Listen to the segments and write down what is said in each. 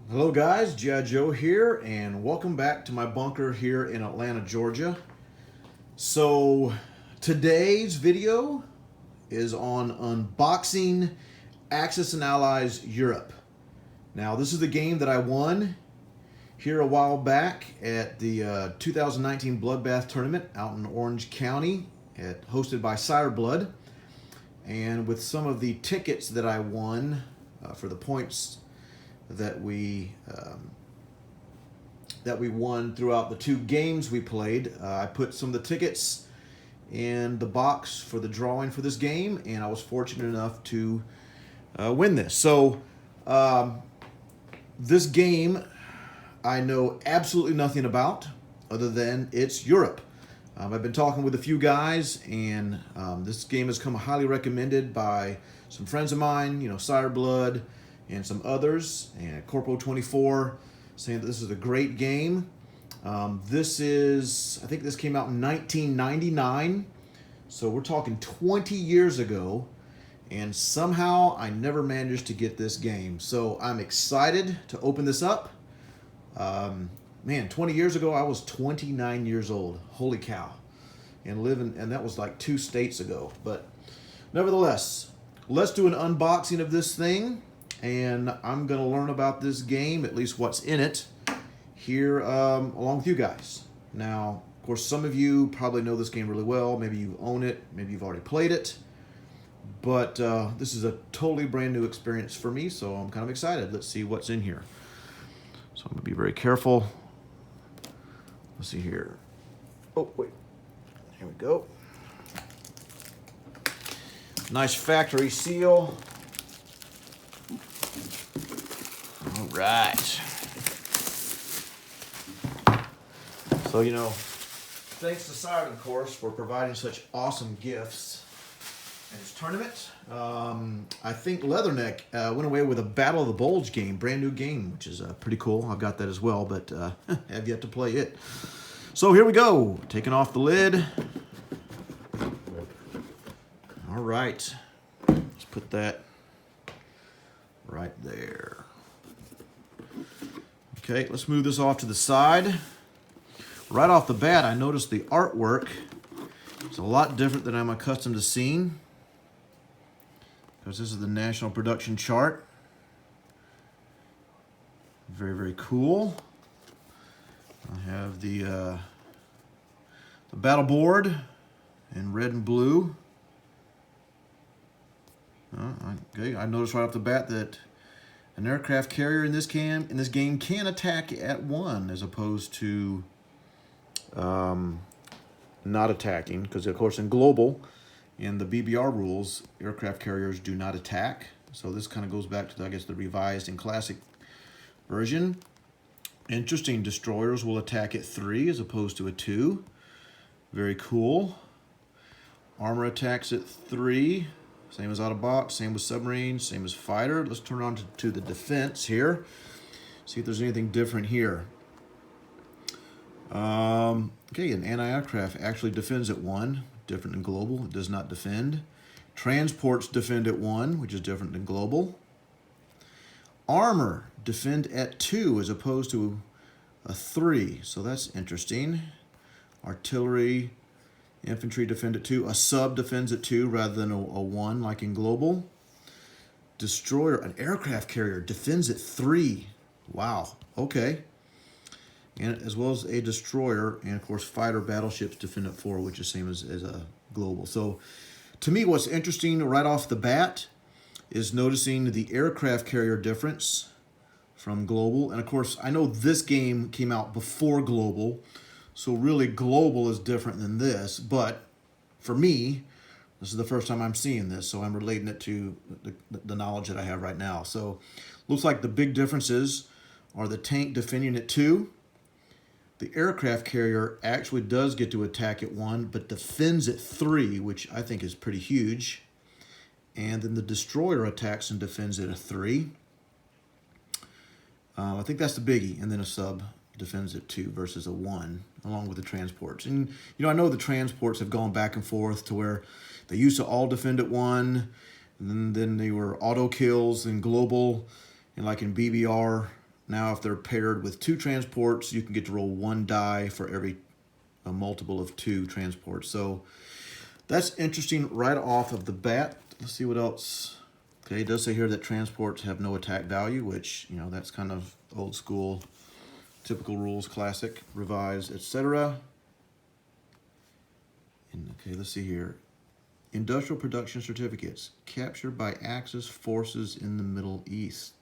Hello guys, Gijoe here, and welcome back to my bunker here in Atlanta, Georgia. So today's video is on unboxing Axis and Allies Europe. Now this is the game that I won here a while back at the 2019 Bloodbath tournament out in Orange County, hosted by Siredblood. And with some of the tickets that I won for the points that we won throughout the two games we played, I put some of the tickets in the box for the drawing for this game, and I was fortunate enough to win this. So this game I know absolutely nothing about other than it's Europe. I've been talking with a few guys, and this game has come highly recommended by some friends of mine, Sireblood and some others, and Corpo24, saying that this is a great game. I think this came out in 1999, so we're talking 20 years ago, and somehow I never managed to get this game. So I'm excited to open this up. Man, 20 years ago, I was 29 years old. Holy cow. And that was like 2 states ago. But nevertheless, let's do an unboxing of this thing. And I'm going to learn about this game, at least what's in it, here along with you guys. Now, of course, some of you probably know this game really well. Maybe you own it. Maybe you've already played it. But this is a totally brand new experience for me, so I'm kind of excited. Let's see what's in here. So I'm going to be very careful. Let's see here. Oh, wait. Here we go. Nice factory seal. All right. So, thanks to Siren, of course, for providing such awesome gifts in this tournament. I think Leatherneck went away with a Battle of the Bulge game, brand new game, which is pretty cool. I've got that as well, but have yet to play it. So here we go, taking off the lid. All right, let's put that right there. Okay, let's move this off to the side. Right off the bat, I noticed the artwork is a lot different than I'm accustomed to seeing, because this is the national production chart. Very, very cool. I have the battle board in red and blue. Okay, I noticed right off the bat that an aircraft carrier in this game can attack at 1, as opposed to not attacking, because of course in global, in the BBR rules, aircraft carriers do not attack. So this kind of goes back to, I guess, the revised and classic version. Interesting, destroyers will attack at 3 as opposed to a 2. Very cool. Armor attacks at 3. Same as out of box, same with submarine, same as fighter. Let's turn on to the defense here. See if there's anything different here. Okay, an anti-aircraft actually defends at 1, different than global. It does not defend. Transports defend at 1, which is different than global. Armor defend at 2 as opposed to a 3, so that's interesting. Artillery, infantry defend at 2. A sub defends at 2 rather than a 1 like in global. Destroyer, an aircraft carrier, defends at 3. Wow, okay. And as well as a destroyer, and of course fighter battleships defend at 4, which is the same as a global. So to me, what's interesting right off the bat is noticing the aircraft carrier difference from global. And of course, I know this game came out before global, so really global is different than this. But for me, this is the first time I'm seeing this, so I'm relating it to the knowledge that I have right now. So looks like the big differences are the tank defending at 2. The aircraft carrier actually does get to attack at 1, but defends at 3, which I think is pretty huge. And then the destroyer attacks and defends at a 3. I think that's the biggie. And then a sub defends at 2 versus a 1, along with the transports. And, I know the transports have gone back and forth to where they used to all defend at 1, and then they were auto kills in global, and like in BBR, Now if they're paired with 2 transports, you can get to roll 1 die for every a multiple of 2 transports. So that's interesting right off of the bat. Let's see what else. Okay, it does say here that transports have no attack value, which, you know, that's kind of old school, typical rules, classic, revised, etc. And okay, let's see here. Industrial production certificates captured by Axis forces in the Middle East.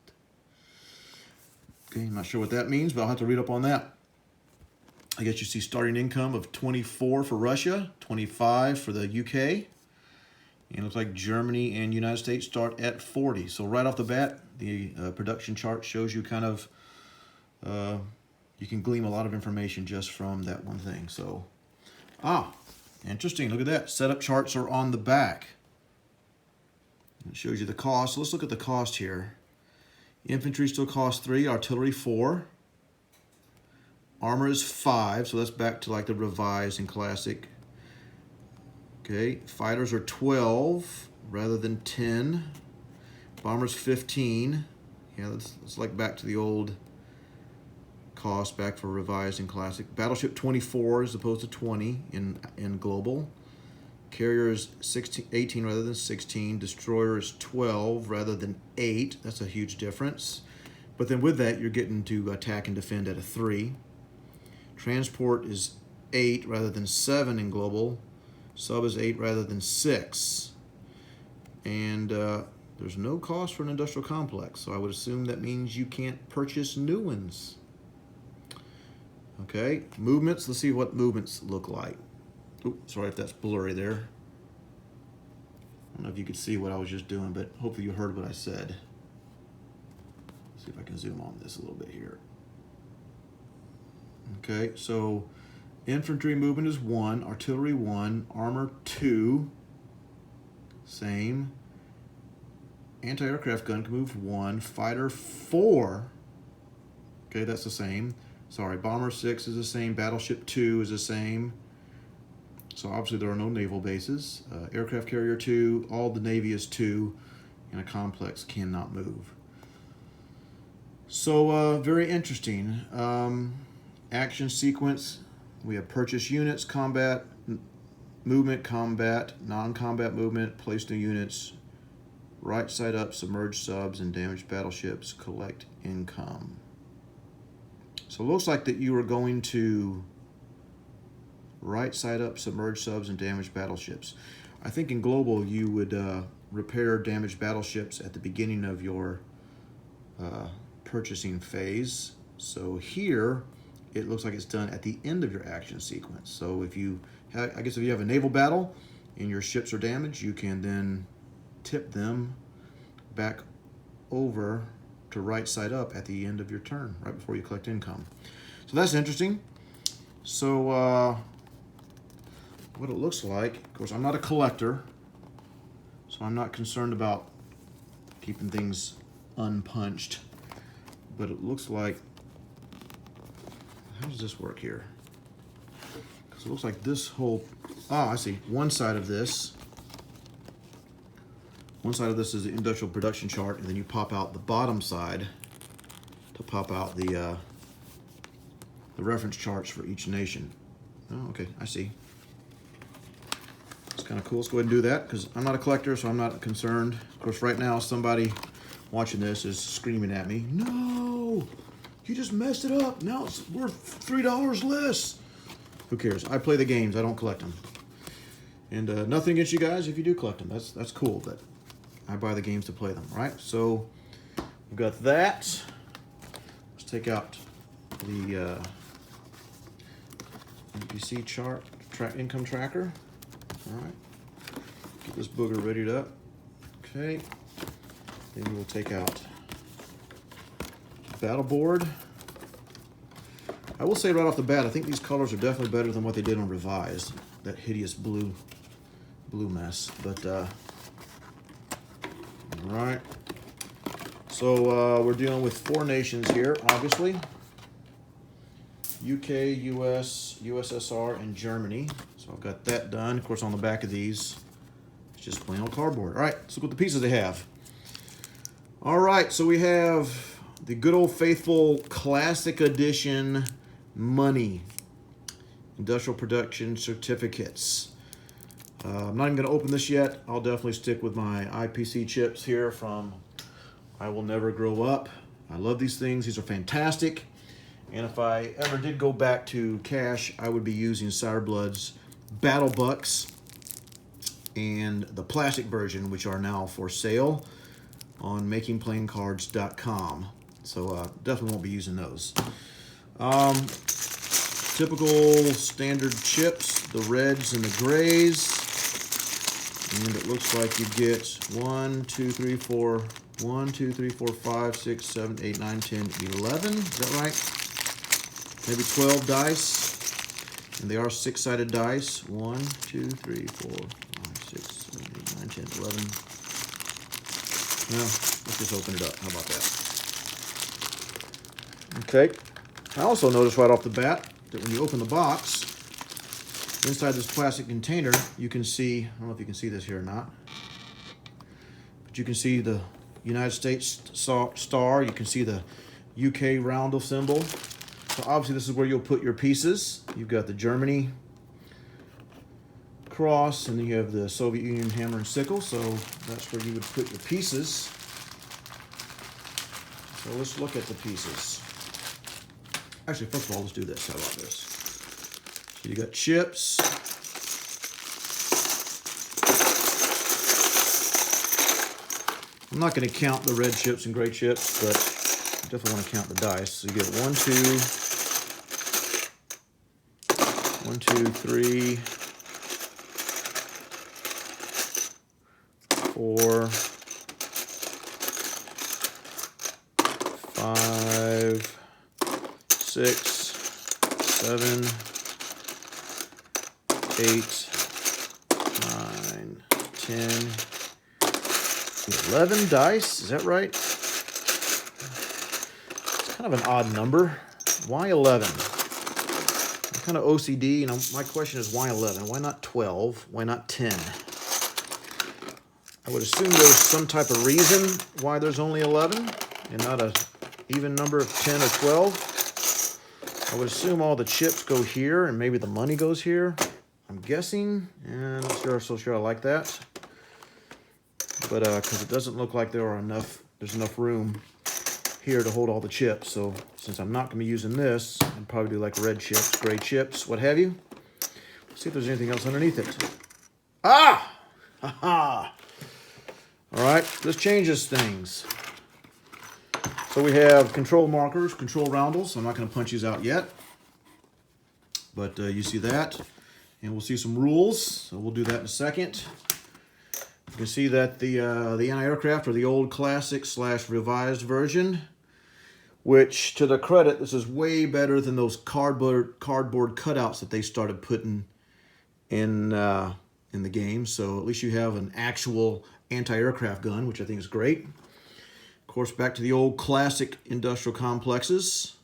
Okay, I'm not sure what that means, but I'll have to read up on that. I guess you see starting income of 24 for Russia, 25 for the UK. And it looks like Germany and United States start at 40. So right off the bat, the production chart shows you kind of, you can glean a lot of information just from that one thing. So, interesting, look at that. Setup charts are on the back. It shows you the cost. So let's look at the cost here. Infantry still costs 3, artillery 4. Armor is 5, so that's back to like the revised and classic. Okay, fighters are 12 rather than 10. Bombers 15. Yeah, that's like back to the old cost, back for revised and classic. Battleship 24 as opposed to 20 in global. Carrier is 18 rather than 16. Destroyer is 12 rather than 8. That's a huge difference. But then with that, you're getting to attack and defend at a 3. Transport is 8 rather than 7 in global. Sub is 8 rather than 6. And there's no cost for an industrial complex, so I would assume that means you can't purchase new ones. Okay, movements. Let's see what movements look like. Oops, sorry if that's blurry there. I don't know if you could see what I was just doing, but hopefully you heard what I said. Let's see if I can zoom on this a little bit here. Okay, so infantry movement is 1, artillery 1, armor 2, same. Anti-aircraft gun can move 1, fighter 4, okay, that's the same. Sorry, bomber 6 is the same, battleship 2 is the same. So obviously there are no naval bases. Aircraft carrier 2, all the Navy is 2, and a complex cannot move. So very interesting. Action sequence, we have purchase units, combat, movement, combat, non-combat movement, place new units, right side up, submerged subs, and damaged battleships, collect income. So it looks like that you are going to right side up, submerged subs, and damaged battleships. I think in global you would repair damaged battleships at the beginning of your purchasing phase. So here it looks like it's done at the end of your action sequence. So if you have, I guess if you have a naval battle and your ships are damaged, you can then tip them back over to right side up at the end of your turn, right before you collect income. So that's interesting. So what it looks like, of course, I'm not a collector, so I'm not concerned about keeping things unpunched, but it looks like, how does this work here? Because it looks like this whole, I see, one side of this is the industrial production chart, and then you pop out the bottom side to pop out the reference charts for each nation. Oh, okay, I see. It's kind of cool. Let's go ahead and do that because I'm not a collector, so I'm not concerned. Of course, right now, somebody watching this is screaming at me, "No, you just messed it up. Now it's worth $3 less." Who cares? I play the games. I don't collect them. And nothing against you guys if you do collect them. That's cool, but I buy the games to play them, right? So we've got that. Let's take out the UPC chart, income tracker. All right, get this booger readied up. Okay, then we will take out battle board. I will say right off the bat, I think these colors are definitely better than what they did on revised. That hideous blue mess. But all right. So we're dealing with 4 nations here, obviously. UK, US, USSR, and Germany. So I've got that done. Of course, on the back of these, it's just plain old cardboard. All right, let's look what the pieces they have. All right, so we have the good old faithful classic edition money. Industrial production certificates. I'm not even going to open this yet. I'll definitely stick with my IPC chips here from I Will Never Grow Up. I love these things. These are fantastic. And if I ever did go back to cash, I would be using Siredblood's Battle Bucks and the plastic version, which are now for sale on makingplayingcards.com. So definitely won't be using those. Typical standard chips, the reds and the grays. And it looks like you get 1, 2, 3, 4, 1, 2, 3, 4, 5, 6, 7, 8, 9, 10, 11. Is that right? Maybe 12 dice. And they are 6-sided dice. 1, 2, 3, 4, 5, 6, 7, 8, 9, 10, 11. Well, let's just open it up. How about that? Okay. I also noticed right off the bat that when you open the box, inside this plastic container, you can see, I don't know if you can see this here or not, but you can see the United States star, you can see the UK roundel symbol. So obviously this is where you'll put your pieces. You've got the Germany cross, and then you have the Soviet Union hammer and sickle, so that's where you would put your pieces. So let's look at the pieces. Actually, first of all, let's do this. How about this? So you got chips. I'm not going to count the red chips and gray chips, but I definitely want to count the dice. So you get 1, 2, 3, 4, 5, 6, 7, 8, 9, 10, 11 dice. Is that right? It's kind of an odd number. Why 11? I'm kind of OCD, and my question is why 11? Why not 12? Why not 10? I would assume there's some type of reason why there's only 11 and not a even number of 10 or 12. I would assume all the chips go here and maybe the money goes here. I'm guessing, and I'm not sure, so sure I like that. But because it doesn't look like there's enough room here to hold all the chips. So since I'm not going to be using this, I'd probably do like red chips, gray chips, what have you. Let's see if there's anything else underneath it. Ah! Ha ha! All right, this changes things. So we have control markers, control roundels. I'm not going to punch these out yet, but you see that, and we'll see some rules. So we'll do that in a second. You can see that the A&A Aircraft are the old classic / revised version, which, to their credit, this is way better than those cardboard cutouts that they started putting in the game. So at least you have an actual anti-aircraft gun, which I think is great. Of course, back to the old classic industrial complexes.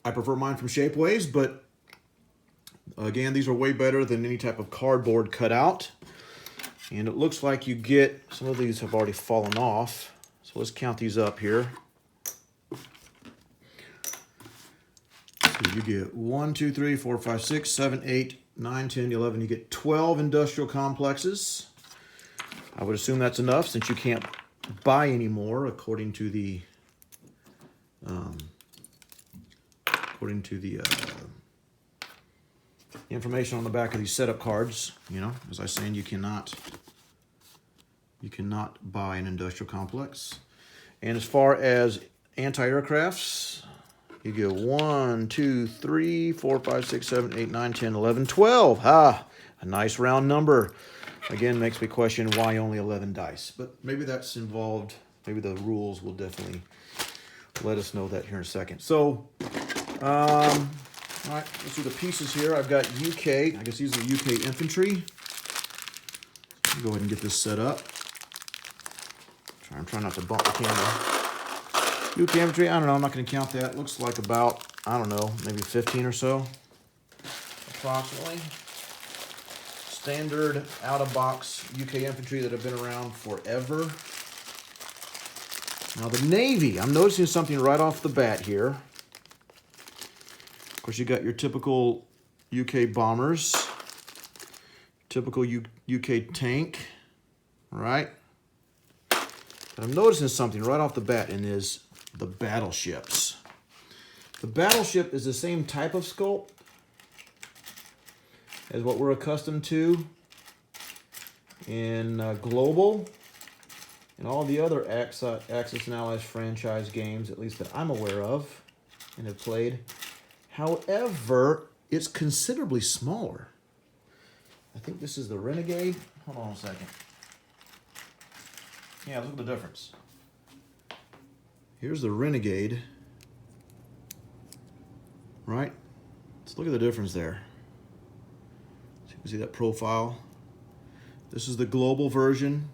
I prefer mine from Shapeways, but again, these are way better than any type of cardboard cutout. And it looks like you get, some of these have already fallen off. So let's count these up here. So you get 1, 2, 3, 4, 5, 6, 7, 8, 9, 10, 11. You get 12 industrial complexes. I would assume that's enough since you can't buy any more according to the information on the back of these setup cards. You know, as I was saying, you cannot buy an industrial complex. And as far as anti-aircrafts, you get 1, 2, 3, 4, 5, 6, 7, 8, 9, 10, 11, 12. Ha! A nice round number. Again, makes me question why only 11 dice. But maybe that's involved. Maybe the rules will definitely let us know that here in a second. So, all right, let's do the pieces here. I've got UK. I guess these are UK infantry. Go ahead and get this set up. I'm trying not to bump the camera. UK infantry, I don't know. I'm not going to count that. Looks like about, I don't know, maybe 15 or so, approximately. Standard out-of-box UK infantry that have been around forever. Now the Navy, I'm noticing something right off the bat here. Of course, you got your typical UK bombers, typical UK tank, right? But I'm noticing something right off the bat, and is the battleships. The battleship is the same type of sculpt as what we're accustomed to in Global and all the other Axis and Allies franchise games, at least that I'm aware of and have played. However, it's considerably smaller. I think this is the Renegade. Hold on a second. Yeah, look at the difference. Here's the Renegade, right? Let's look at the difference there. So you can see that profile. This is the Global version,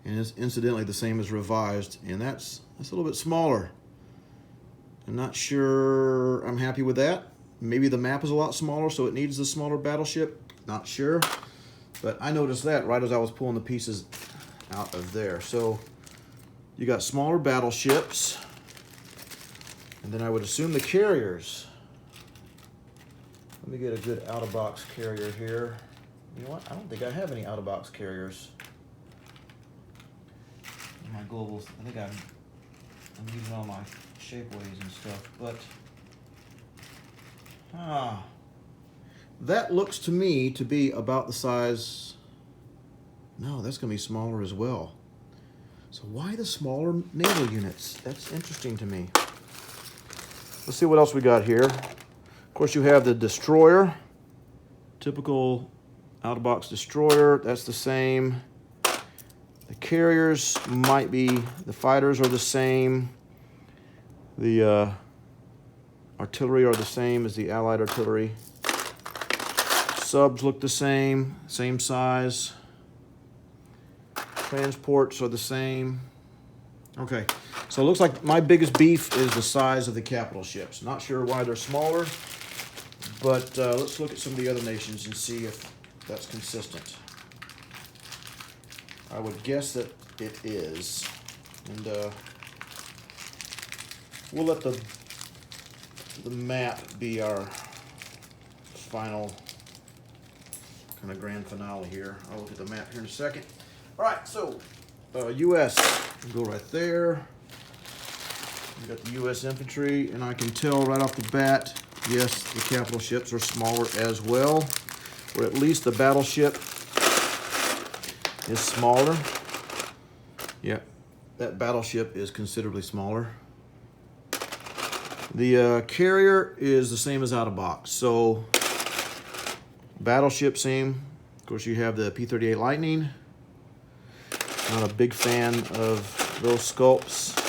and it's incidentally the same as revised, and that's a little bit smaller. I'm not sure I'm happy with that. Maybe the map is a lot smaller, so it needs the smaller battleship. Not sure, but I noticed that right as I was pulling the pieces out of there. So you got smaller battleships, and then I would assume the carriers. Let me get a good out-of-box carrier here. You know what? I don't think I have any out-of-box carriers. My Globals, I think I'm using all my shapeways and stuff, but that looks to me to be about the size. No, that's going to be smaller as well. So why the smaller naval units? That's interesting to me. Let's see what else we got here. Of course, you have the destroyer, typical out-of-box destroyer. That's the same. The carriers might be, the fighters are the same. The artillery are the same as the Allied artillery. Subs look the same size. Transports are the same. Okay, so it looks like my biggest beef is the size of the capital ships. Not sure why they're smaller, but let's look at some of the other nations and see if that's consistent. I would guess that it is, and we'll let the map be our final kind of grand finale here. I'll look at the map here in a second. All right, so U.S. We'll go right there. We got the U.S. infantry, and I can tell right off the bat, yes, the capital ships are smaller as well, or at least the battleship is smaller. Yeah, that battleship is considerably smaller. The carrier is the same as out of box. So battleship same. Of course, you have the P-38 Lightning. Not a big fan of those sculpts.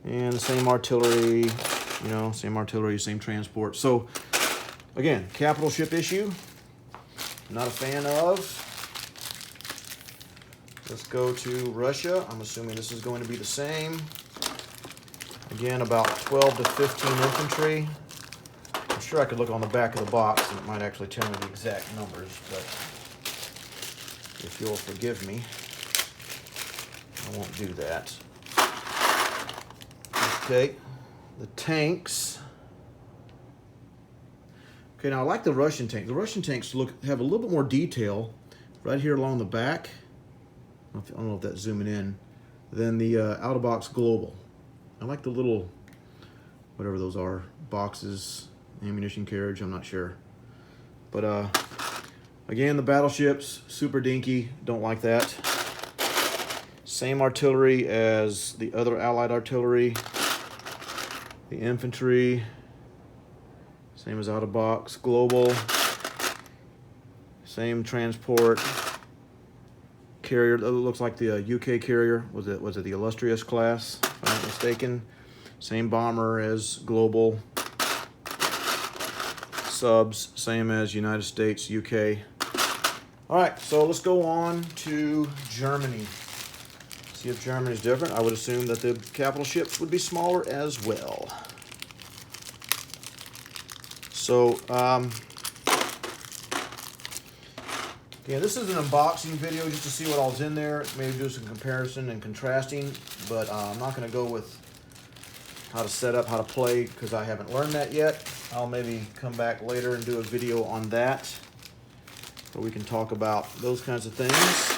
And the same artillery, same transport. So again, capital ship issue. Not a fan of. Let's go to Russia. I'm assuming this is going to be the same. Again, about 12 to 15 infantry. I'm sure I could look on the back of the box and it might actually tell me the exact numbers, but if you'll forgive me, I won't do that. Okay, the tanks. Okay, now I like the Russian tank. The Russian tanks have a little bit more detail right here along the back. I don't know if that's zooming in, than the out-of-box Global. I like the little, whatever those are, boxes, ammunition carriage, I'm not sure. But again, the battleships, super dinky, don't like that. Same artillery as the other Allied artillery. The infantry, same as out-of-box Global. Same transport. Carrier, it looks like the UK carrier. Was it the Illustrious class, if I'm not mistaken? Same bomber as Global. Subs, same as United States, UK. All right, so let's go on to Germany. See if Germany's different. I would assume that the capital ships would be smaller as well. So, Yeah, this is an unboxing video just to see what all's in there. Maybe do some comparison and contrasting, but I'm not going to go with how to set up, how to play, because I haven't learned that yet. I'll maybe come back later and do a video on that, where we can talk about those kinds of things.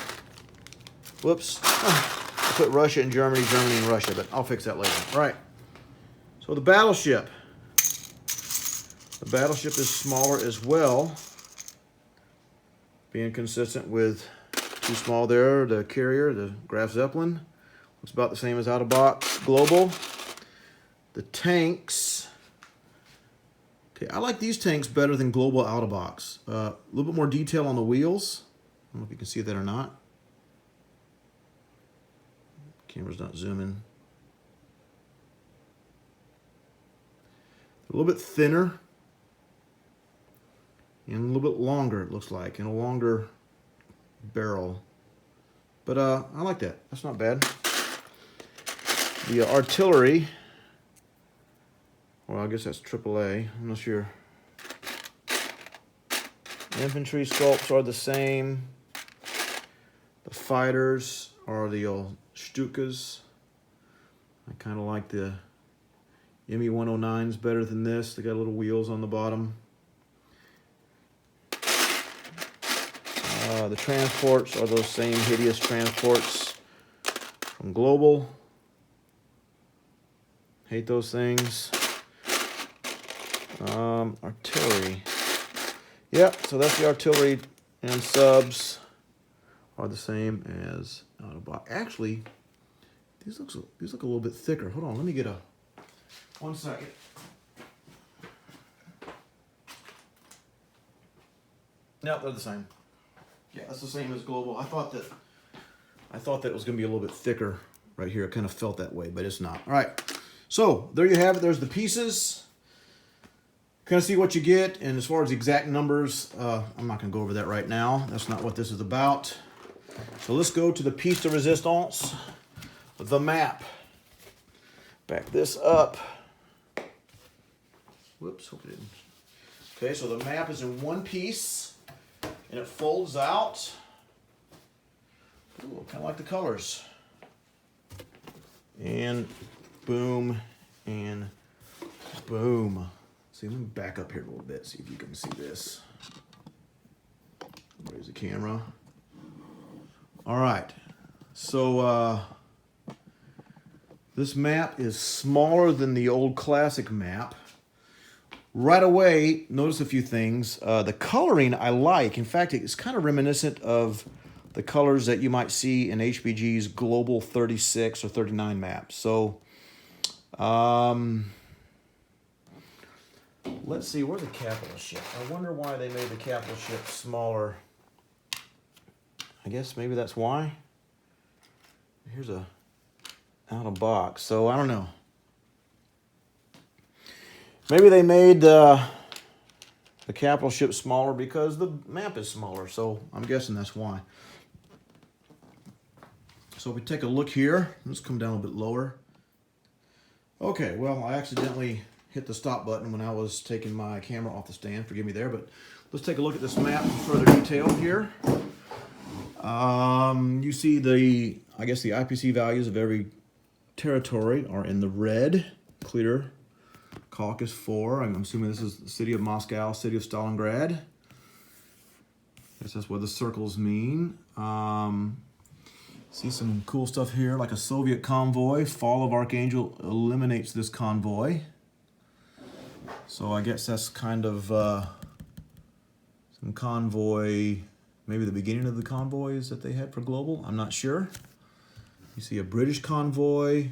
Whoops. I put Russia and Germany, Germany and Russia, but I'll fix that later. All right. So the battleship. The battleship is smaller as well, being consistent with too small there. The carrier, the Graf Zeppelin, looks about the same as out of box. Global. The tanks. Okay, I like these tanks better than Global out of box. A little bit more detail on the wheels. I don't know if you can see that or not. Camera's not zooming. A little bit thinner and a little bit longer, it looks like, and a longer barrel. But I like that. That's not bad. The artillery, well, I guess that's AAA. I'm not sure. The infantry sculpts are the same. The fighters are the old Stukas. I kind of like the ME-109s better than this. They got little wheels on the bottom. The transports are those same hideous transports from Global. Hate those things. Artillery. Yep, so that's the artillery, and subs are the same as out of box. Actually, these look a little bit thicker. Hold on, let me get 1 second. No, they're the same. Yeah, that's the same as Global. I thought that it was going to be a little bit thicker right here. I kind of felt that way, but it's not. All right, so there you have it. There's the pieces. Kind of see what you get, and as far as the exact numbers, I'm not going to go over that right now. That's not what this is about. So let's go to the piece de resistance, the map. Back this up. Whoops, hope it didn't. Okay, so the map is in one piece, and it folds out. Ooh, kind of like the colors. And boom, and boom. See, let me back up here a little bit, see if you can see this. Raise the camera. All right, so this map is smaller than the old classic map. Right away, notice a few things. The coloring I like. In fact, it's kind of reminiscent of the colors that you might see in HBG's Global 36 or 39 maps. So, let's see, where's the capital ship? I wonder why they made the capital ship smaller. I guess maybe that's why. Here's a out of box, so I don't know. Maybe they made the capital ship smaller because the map is smaller, so I'm guessing that's why. So if we take a look here, let's come down a bit lower. Okay, well, I accidentally hit the stop button when I was taking my camera off the stand. Forgive me there, but let's take a look at this map in further detail here. You see I guess the IPC values of every territory are in the red. Clear. Caucasus 4. I'm assuming this is the city of Moscow, city of Stalingrad. I guess that's what the circles mean. See some cool stuff here, like a Soviet convoy. Fall of Archangel eliminates this convoy. So I guess that's kind of some convoy, maybe the beginning of the convoys that they had for Global. I'm not sure. You see a British convoy.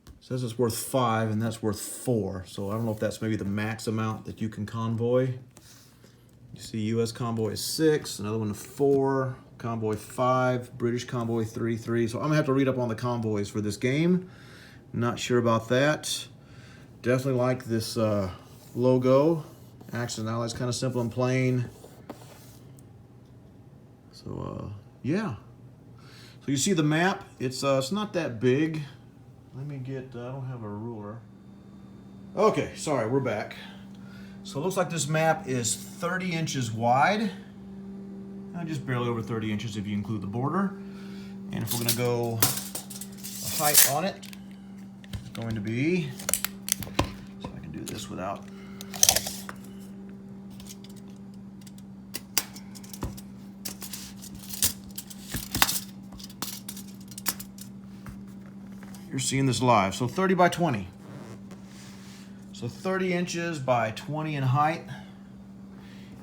It says it's worth 5, and that's worth 4. So I don't know if that's maybe the max amount that you can convoy. You see U.S. convoy is 6, another one 4, convoy 5, British convoy 3. So I'm gonna have to read up on the convoys for this game. Not sure about that. Definitely like this logo. Axis and Allies, kind of simple and plain. So yeah. So you see the map. It's not that big. Let me get, I don't have a ruler. Okay, sorry, we're back. So it looks like this map is 30 inches wide. just barely over 30 inches if you include the border. And if we're going to go the height on it, it's going to be, so I can do this without, you're seeing this live, so 30 by 20. So 30 inches by 20 in height.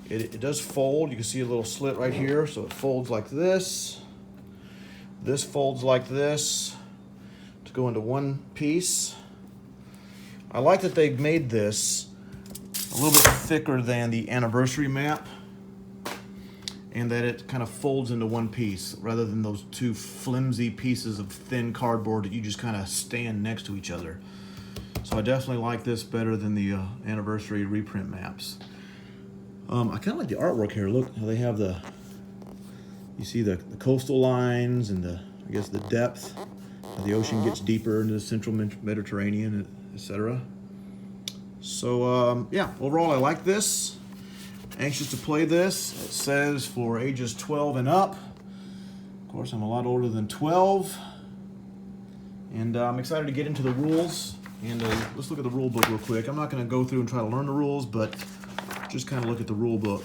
It does fold. You can see a little slit right here, so it folds like this. This folds like this to go into one piece. I like that they've made this a little bit thicker than the anniversary map, and that it kind of folds into one piece rather than those two flimsy pieces of thin cardboard that you just kind of stand next to each other. So I definitely like this better than the anniversary reprint maps. I kind of like the artwork here. Look how they have you see the coastal lines and I guess the depth. The ocean gets deeper into the central Mediterranean, etc. So yeah, overall I like this. Anxious to play this. It says for ages 12 and up. Of course, I'm a lot older than 12. And I'm excited to get into the rules. And let's look at the rule book real quick. I'm not going to go through and try to learn the rules, but just kind of look at the rule book.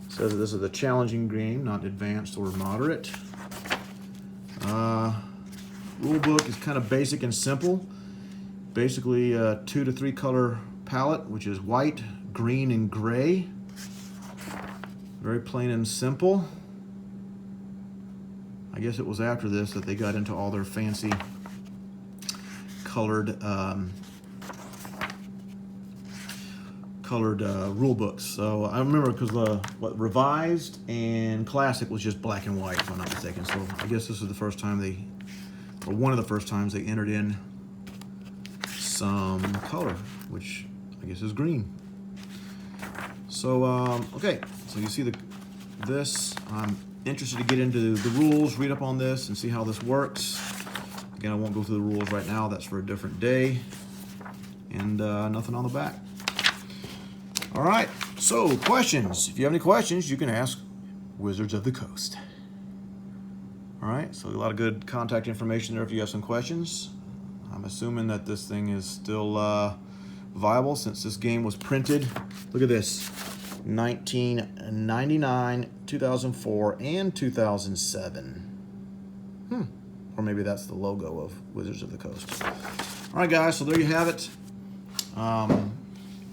It says that this is a challenging game, not advanced or moderate. Rule book is kind of basic and simple. Basically a 2 to 3 color palette, which is white, green, and gray. Very plain and simple. I guess it was after this that they got into all their fancy colored rule books. So I remember because what revised and classic was just black and white, if I'm not mistaken. So I guess this is the first time or one of the first times they entered in some color, which I guess is green. So okay, so you see this. I'm interested to get into the rules, read up on this, and see how this works. Again, I won't go through the rules right now. That's for a different day. And nothing on the back. All right, so questions. If you have any questions, you can ask Wizards of the Coast. All right, so a lot of good contact information there if you have some questions. I'm assuming that this thing is still viable since this game was printed. Look at this, 1999, 2004, and 2007. Or maybe that's the logo of Wizards of the Coast. All right, guys, so there you have it.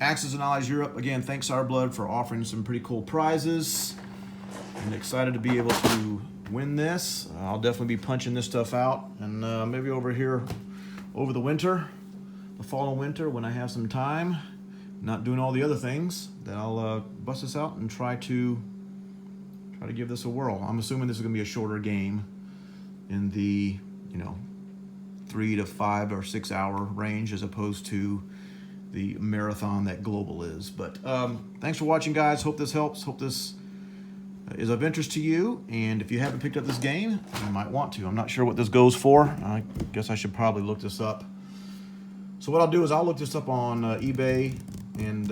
Axes and Allies Europe. Again, thanks Siredblood for offering some pretty cool prizes. I'm excited to be able to win this. I'll definitely be punching this stuff out, and maybe over here over the winter, the fall and winter, when I have some time, not doing all the other things, then I'll bust this out and try to give this a whirl. I'm assuming this is going to be a shorter game in the 3 to 5 or 6 hour range as opposed to the marathon that Global is. But thanks for watching, guys. Hope this helps. Hope this is of interest to you. And if you haven't picked up this game, you might want to. I'm not sure what this goes for. I guess I should probably look this up. So what I'll do is I'll look this up on eBay and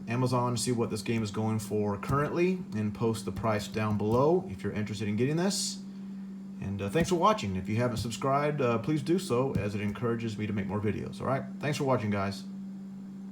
Amazon to see what this game is going for currently and post the price down below if you're interested in getting this. And thanks for watching. If you haven't subscribed, please do so, as it encourages me to make more videos. All right? Thanks for watching, guys.